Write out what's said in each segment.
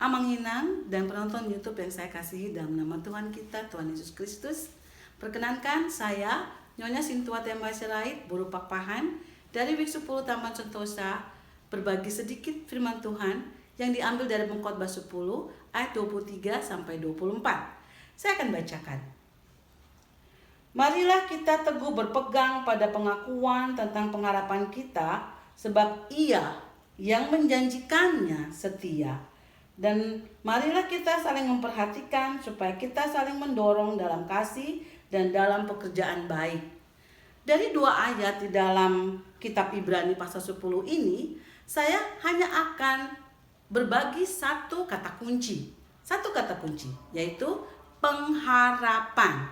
Amang Hinang dan penonton YouTube yang saya kasihi dalam nama Tuhan kita, Tuhan Yesus Kristus. Perkenankan saya, Nyonya Sintua Temba Sirait, Buruh Pakpahan dari Week 10 Taman Sentosa, berbagi sedikit firman Tuhan yang diambil dari Pengkhotbah 10 ayat 23 sampai 24. Saya akan bacakan. Marilah kita teguh berpegang pada pengakuan tentang pengharapan kita, sebab Ia yang menjanjikannya setia. Dan marilah kita saling memperhatikan supaya kita saling mendorong dalam kasih dan dalam pekerjaan baik. Dari 2 ayat di dalam kitab Ibrani pasal 10 ini, saya hanya akan berbagi satu kata kunci. Satu kata kunci, yaitu pengharapan.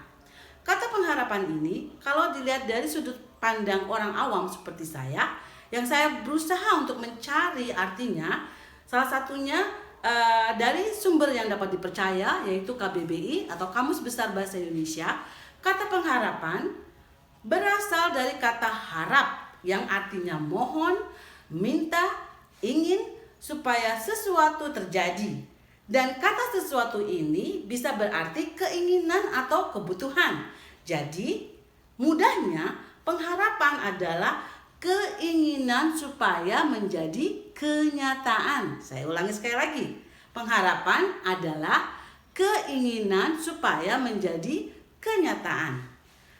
Kata pengharapan ini, kalau dilihat dari sudut pandang orang awam seperti saya, yang saya berusaha untuk mencari artinya, salah satunya dari sumber yang dapat dipercaya, yaitu KBBI atau Kamus Besar Bahasa Indonesia. Kata pengharapan berasal dari kata harap, yang artinya mohon, minta, ingin supaya sesuatu terjadi. Dan kata sesuatu ini bisa berarti keinginan atau kebutuhan. Jadi, mudahnya pengharapan adalah keinginan supaya menjadi kenyataan. Saya ulangi sekali lagi. Pengharapan adalah keinginan supaya menjadi kenyataan.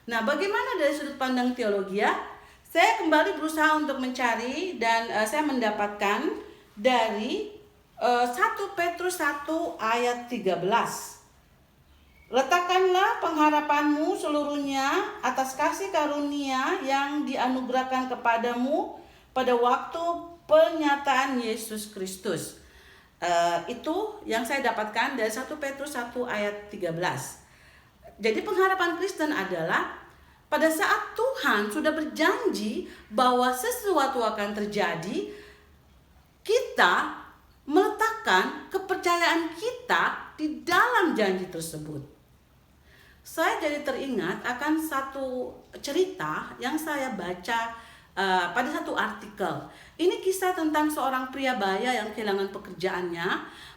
Nah, bagaimana dari sudut pandang teologi ya? Saya kembali berusaha untuk mencari dan saya mendapatkan dari 1 Petrus 1 ayat 13. Letakkanlah pengharapanmu seluruhnya atas kasih karunia yang dianugerahkan kepadamu pada waktu penyataan Yesus Kristus. Itu yang saya dapatkan dari 1 Petrus 1 ayat 13. Jadi pengharapan Kristen adalah pada saat Tuhan sudah berjanji bahwa sesuatu akan terjadi, kita meletakkan kepercayaan kita di dalam janji tersebut. Saya jadi teringat akan satu cerita yang saya baca pada satu artikel. Ini kisah tentang seorang pria baya yang kehilangan pekerjaannya,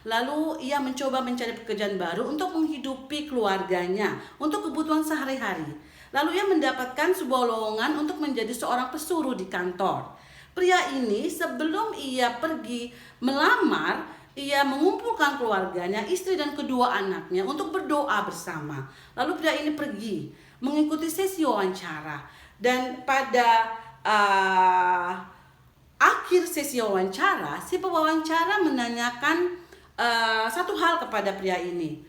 lalu ia mencoba mencari pekerjaan baru untuk menghidupi keluarganya, untuk kebutuhan sehari-hari. Lalu ia mendapatkan sebuah lowongan untuk menjadi seorang pesuruh di kantor. Pria ini sebelum ia pergi melamar, ia mengumpulkan keluarganya, istri dan kedua anaknya untuk berdoa bersama. Lalu pria ini pergi mengikuti sesi wawancara. Dan pada akhir sesi wawancara, si pewawancara menanyakan satu hal kepada pria ini.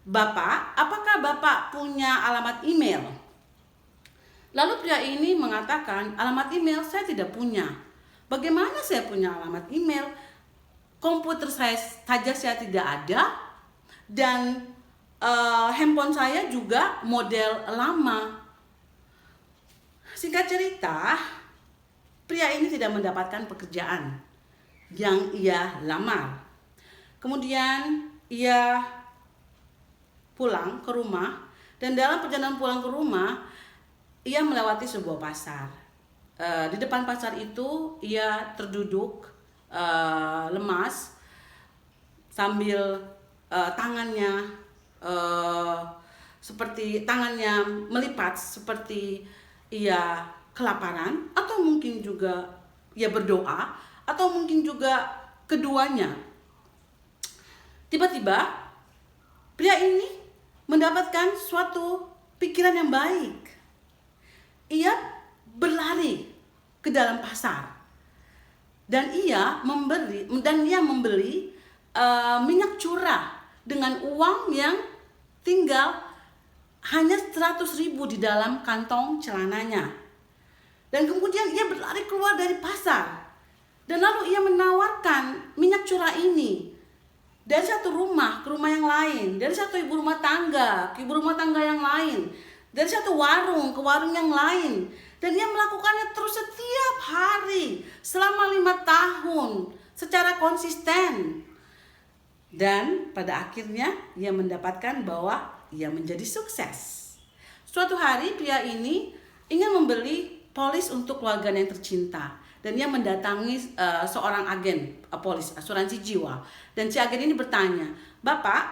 Bapak, apakah Bapak punya alamat email? Lalu pria ini mengatakan, alamat email saya tidak punya. Bagaimana saya punya alamat email? Komputer saya saja saya tidak ada, dan handphone saya juga model lama. Singkat cerita, pria ini tidak mendapatkan pekerjaan yang ia lamar. Kemudian ia pulang ke rumah, dan dalam perjalanan pulang ke rumah, ia melewati sebuah pasar. Di depan pasar itu ia terduduk lemas sambil tangannya seperti tangannya melipat seperti ia kelaparan, atau mungkin juga ia berdoa, atau mungkin juga keduanya. Tiba-tiba pria ini mendapatkan suatu pikiran yang baik. Ia berlari ke dalam pasar dan ia membeli minyak curah dengan uang yang tinggal hanya 100.000 di dalam kantong celananya. Dan kemudian ia berlari keluar dari pasar, dan lalu ia menawarkan minyak curah ini dari satu rumah ke rumah yang lain, dari satu ibu rumah tangga ke ibu rumah tangga yang lain, dari satu warung ke warung yang lain. Dan ia melakukannya terus setiap hari selama 5 tahun secara konsisten. Dan pada akhirnya ia mendapatkan bahwa ia menjadi sukses. Suatu hari pria ini ingin membeli polis untuk keluarganya yang tercinta. dan dia mendatangi seorang agen polis asuransi jiwa. Dan si agen ini bertanya, "Bapak,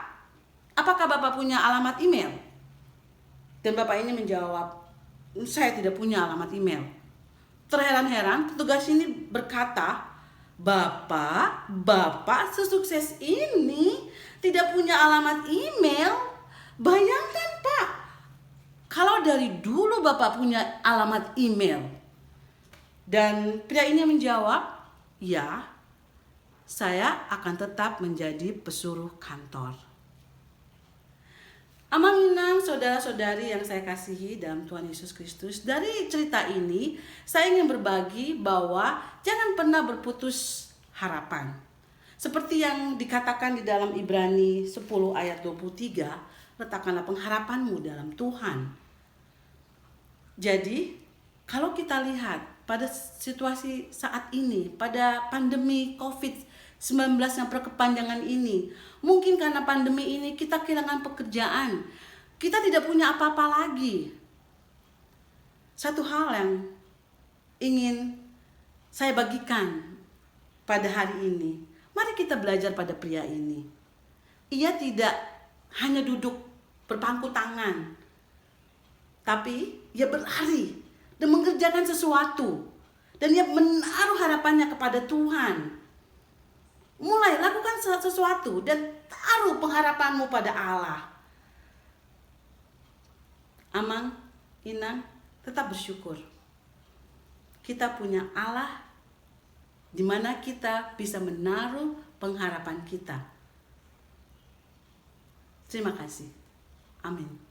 apakah Bapak punya alamat email?" Dan Bapak ini menjawab, "Saya tidak punya alamat email." Terheran-heran, petugas ini berkata, Bapak sesukses ini tidak punya alamat email? Bayangkan Pak, kalau dari dulu Bapak punya alamat email." Dan pria ini menjawab, "Ya, saya akan tetap menjadi pesuruh kantor." Amanginang, saudara-saudari yang saya kasihi dalam Tuhan Yesus Kristus, dari cerita ini saya ingin berbagi bahwa jangan pernah berputus harapan. Seperti yang dikatakan di dalam Ibrani 10 ayat 23, letakkanlah pengharapanmu dalam Tuhan. Jadi, kalau kita lihat pada situasi saat ini, pada pandemi COVID-19 yang berkepanjangan ini, mungkin karena pandemi ini kita kehilangan pekerjaan, kita tidak punya apa-apa lagi. Satu hal yang ingin saya bagikan pada hari ini, mari kita belajar pada pria ini. Ia tidak hanya duduk berpangku tangan, tapi ia berlari dan mengerjakan sesuatu, dan ia menaruh harapannya kepada Tuhan. Mulai lakukan sesuatu dan taruh pengharapanmu pada Allah. Amang, Inang, tetap bersyukur. Kita punya Allah di mana kita bisa menaruh pengharapan kita. Terima kasih. Amin.